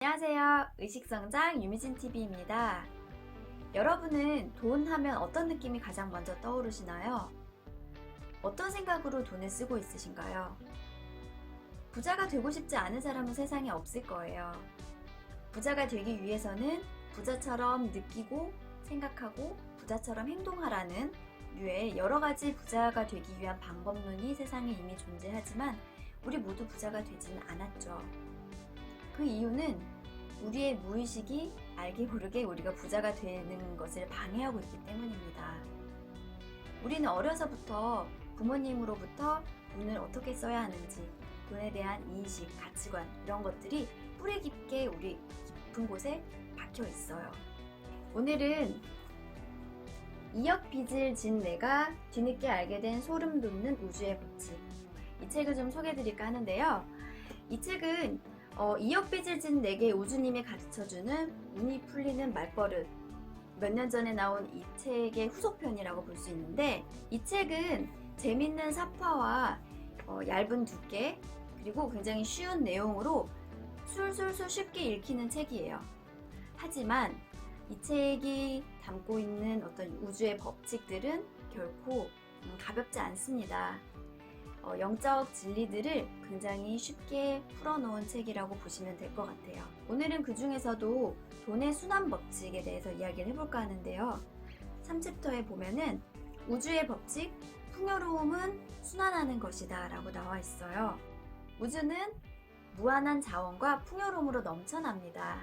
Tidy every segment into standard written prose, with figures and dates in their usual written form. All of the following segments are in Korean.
안녕하세요. 의식성장 유미진TV입니다. 여러분은 돈 하면 어떤 느낌이 가장 먼저 떠오르시나요? 어떤 생각으로 돈을 쓰고 있으신가요? 부자가 되고 싶지 않은 사람은 세상에 없을 거예요. 부자가 되기 위해서는 부자처럼 느끼고 생각하고 부자처럼 행동하라는 류의 여러 가지 부자가 되기 위한 방법론이 세상에 이미 존재하지만 우리 모두 부자가 되지는 않았죠. 그 이유는 우리의 무의식이 알게 모르게 우리가 부자가 되는 것을 방해하고 있기 때문입니다. 우리는 어려서부터 부모님으로부터 돈을 어떻게 써야 하는지, 돈에 대한 인식, 가치관 이런 것들이 뿌리 깊게 우리 깊은 곳에 박혀 있어요. 오늘은 2억 빚을 진 내가 뒤늦게 알게 된 소름 돋는 우주의 법칙, 이 책을 좀 소개해 드릴까 하는데요. 이 책은 2억 빚을 진 내게 우주님이 가르쳐주는 운이 풀리는 말버릇, 몇 년 전에 나온 이 책의 후속편이라고 볼 수 있는데, 이 책은 재밌는 사파와 얇은 두께 그리고 굉장히 쉬운 내용으로 술술술 쉽게 읽히는 책이에요. 하지만 이 책이 담고 있는 어떤 우주의 법칙들은 결코 가볍지 않습니다. 영적 진리들을 굉장히 쉽게 풀어놓은 책이라고 보시면 될 것 같아요. 오늘은 그 중에서도 돈의 순환 법칙에 대해서 이야기를 해볼까 하는데요. 3챕터에 보면은 우주의 법칙, 풍요로움은 순환하는 것이다 라고 나와 있어요. 우주는 무한한 자원과 풍요로움으로 넘쳐납니다.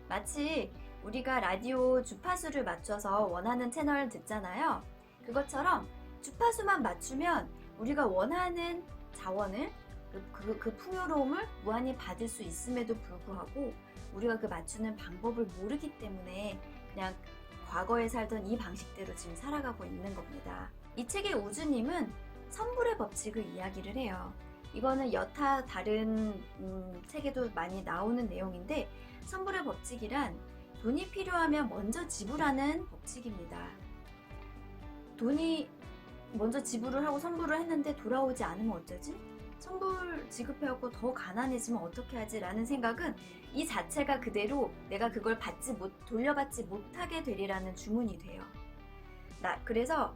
마치 우리가 라디오 주파수를 맞춰서 원하는 채널을 듣잖아요. 그것처럼 주파수만 맞추면 우리가 원하는 자원을, 그 풍요로움을 무한히 받을 수 있음에도 불구하고 우리가 그 맞추는 방법을 모르기 때문에 그냥 과거에 살던 이 방식대로 지금 살아가고 있는 겁니다. 이 책의 우주님은 선불의 법칙을 이야기를 해요. 이거는 여타 다른 책에도 많이 나오는 내용인데, 선불의 법칙이란 돈이 필요하면 먼저 지불하는 법칙입니다. 돈이 먼저 지불을 하고 선불을 했는데 돌아오지 않으면 어쩌지? 선불 지급해갖고 더 가난해지면 어떻게 하지? 라는 생각은 이 자체가 그대로 내가 그걸 돌려받지 못하게 되리라는 주문이 돼요. 그래서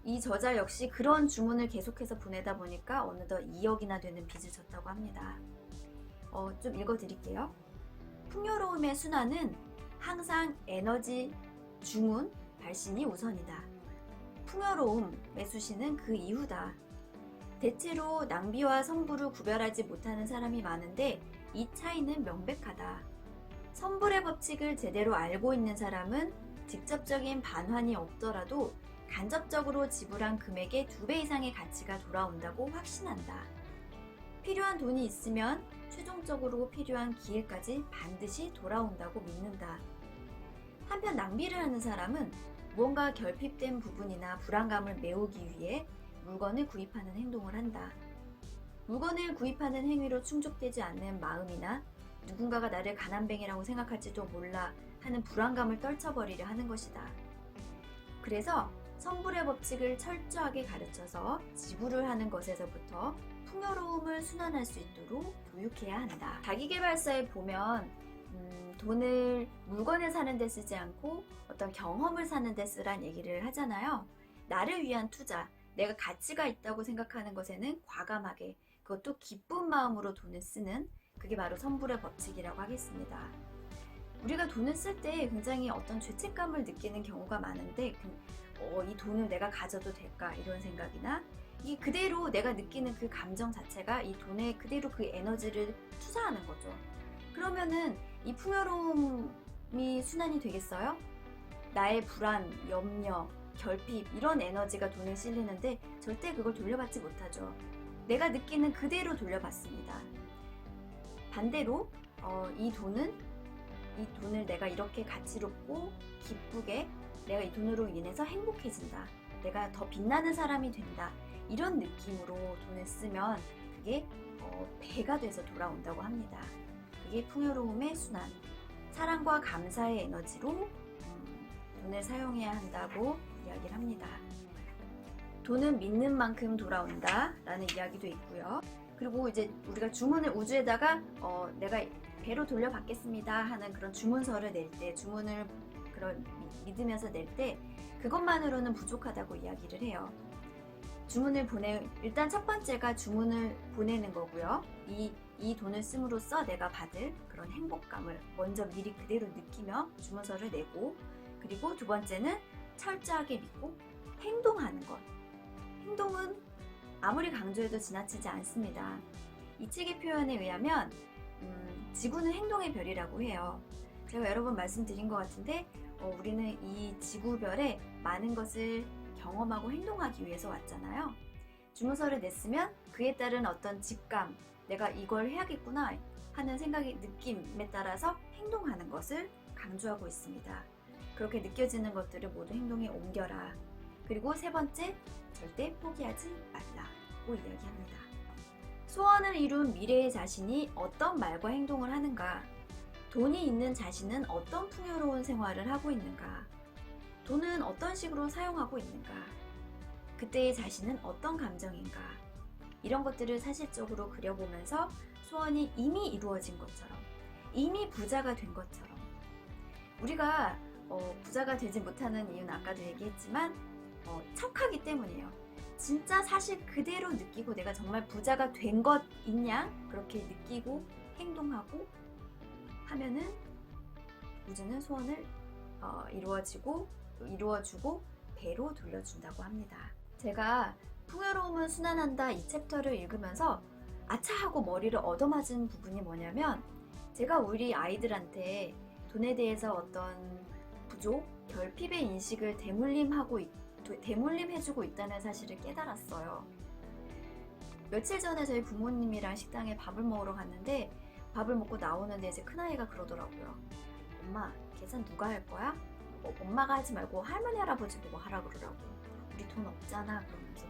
이 저자 역시 그런 주문을 계속해서 보내다 보니까 어느덧 2억이나 되는 빚을 졌다고 합니다. 좀 읽어드릴게요. 풍요로움의 순환은 항상 에너지, 주문, 발신이 우선이다. 풍요로움의 수시는 그 이후다. 대체로 낭비와 선불을 구별하지 못하는 사람이 많은데 이 차이는 명백하다. 선불의 법칙을 제대로 알고 있는 사람은 직접적인 반환이 없더라도 간접적으로 지불한 금액의 2배 이상의 가치가 돌아온다고 확신한다. 필요한 돈이 있으면 최종적으로 필요한 기회까지 반드시 돌아온다고 믿는다. 한편 낭비를 하는 사람은 무언가 결핍된 부분이나 불안감을 메우기 위해 물건을 구입하는 행동을 한다. 물건을 구입하는 행위로 충족되지 않는 마음이나 누군가가 나를 가난뱅이라고 생각할지도 몰라 하는 불안감을 떨쳐버리려 하는 것이다. 그래서 선불의 법칙을 철저하게 가르쳐서 지불을 하는 것에서부터 풍요로움을 순환할 수 있도록 교육해야 한다. 자기계발서에 보면 돈을 물건을 사는 데 쓰지 않고 어떤 경험을 사는 데 쓰란 얘기를 하잖아요. 나를 위한 투자, 내가 가치가 있다고 생각하는 것에는 과감하게, 그것도 기쁜 마음으로 돈을 쓰는, 그게 바로 선불의 법칙이라고 하겠습니다. 우리가 돈을 쓸 때 굉장히 어떤 죄책감을 느끼는 경우가 많은데, 이 돈을 내가 가져도 될까 이런 생각이나, 이 그대로 내가 느끼는 그 감정 자체가 이 돈에 그대로 그 에너지를 투자하는 거죠. 그러면은 이 풍요로움이 순환이 되겠어요? 나의 불안, 염려, 결핍 이런 에너지가 돈에 실리는데 절대 그걸 돌려받지 못하죠. 내가 느끼는 그대로 돌려받습니다. 반대로 이 돈을 내가 이렇게 가치롭고 기쁘게, 내가 이 돈으로 인해서 행복해진다, 내가 더 빛나는 사람이 된다, 이런 느낌으로 돈을 쓰면 그게 배가 돼서 돌아온다고 합니다. 그게 풍요로움의 순환, 사랑과 감사의 에너지로 돈을 사용해야 한다고 이야기를 합니다. 돈은 믿는 만큼 돌아온다 라는 이야기도 있고요. 그리고 이제 우리가 주문을 우주에다가 내가 배로 돌려받겠습니다 하는 그런 주문서를 낼 때, 주문을 그런 믿으면서 낼 때 그것만으로는 부족하다고 이야기를 해요. 일단 첫 번째가 주문을 보내는 거고요. 이 돈을 씀으로써 내가 받을 그런 행복감을 먼저 미리 그대로 느끼며 주문서를 내고, 그리고 두 번째는 철저하게 믿고 행동하는 것. 행동은 아무리 강조해도 지나치지 않습니다. 이 책의 표현에 의하면 지구는 행동의 별이라고 해요. 제가 여러 번 말씀드린 것 같은데 우리는 이 지구별에 많은 것을 경험하고 행동하기 위해서 왔잖아요. 주문서를 냈으면 그에 따른 어떤 직감, 내가 이걸 해야겠구나 하는 생각이, 느낌에 따라서 행동하는 것을 강조하고 있습니다. 그렇게 느껴지는 것들을 모두 행동에 옮겨라. 그리고 세 번째, 절대 포기하지 말라고 이야기합니다. 소원을 이룬 미래의 자신이 어떤 말과 행동을 하는가? 돈이 있는 자신은 어떤 풍요로운 생활을 하고 있는가? 돈은 어떤 식으로 사용하고 있는가? 그때의 자신은 어떤 감정인가? 이런 것들을 사실적으로 그려보면서 소원이 이미 이루어진 것처럼, 이미 부자가 된 것처럼, 우리가 부자가 되지 못하는 이유는 아까도 얘기했지만 척하기 때문이에요. 진짜 사실 그대로 느끼고 내가 정말 부자가 된 것 있냐? 그렇게 느끼고 행동하고 하면은 우주는 소원을 이루어주고 배로 돌려준다고 합니다. 제가 풍요로움은 순환한다 이 챕터를 읽으면서 아차 하고 머리를 얻어맞은 부분이 뭐냐면, 제가 우리 아이들한테 돈에 대해서 어떤 부족, 결핍의 인식을 대물림해주고 있다는 사실을 깨달았어요. 며칠 전에 저희 부모님이랑 식당에 밥을 먹으러 갔는데, 밥을 먹고 나오는데 이제 큰아이가 그러더라고요. 엄마, 계산 누가 할 거야? 엄마가 하지 말고 할머니 할아버지 보고 하라 그러라고. 우리 돈 없잖아 그러면서.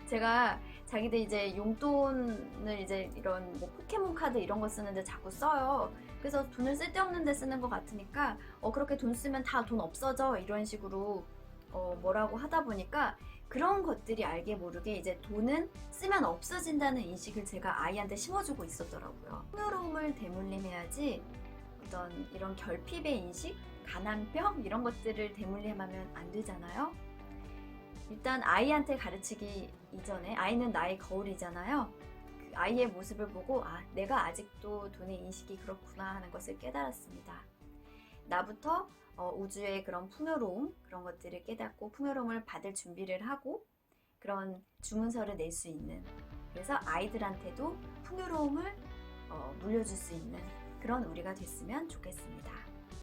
제가 자기들 이제 용돈을 이제 이런 뭐 포켓몬 카드 이런 거 쓰는데 자꾸 써요. 그래서 돈을 쓸데없는 데 쓰는 것 같으니까 그렇게 돈 쓰면 다 돈 없어져 이런 식으로 뭐라고 하다 보니까 그런 것들이 알게 모르게 이제 돈은 쓰면 없어진다는 인식을 제가 아이한테 심어주고 있었더라고요. 풍요로움을 대물림해야지 어떤 이런 결핍의 인식, 가난병 이런 것들을 대물림하면 안 되잖아요. 일단 아이한테 가르치기 이전에, 아이는 나의 거울이잖아요. 그 아이의 모습을 보고 내가 아직도 돈의 인식이 그렇구나 하는 것을 깨달았습니다. 나부터 우주의 그런 풍요로움, 그런 것들을 깨닫고 풍요로움을 받을 준비를 하고 그런 주문서를 낼 수 있는, 그래서 아이들한테도 풍요로움을 물려줄 수 있는 그런 우리가 됐으면 좋겠습니다.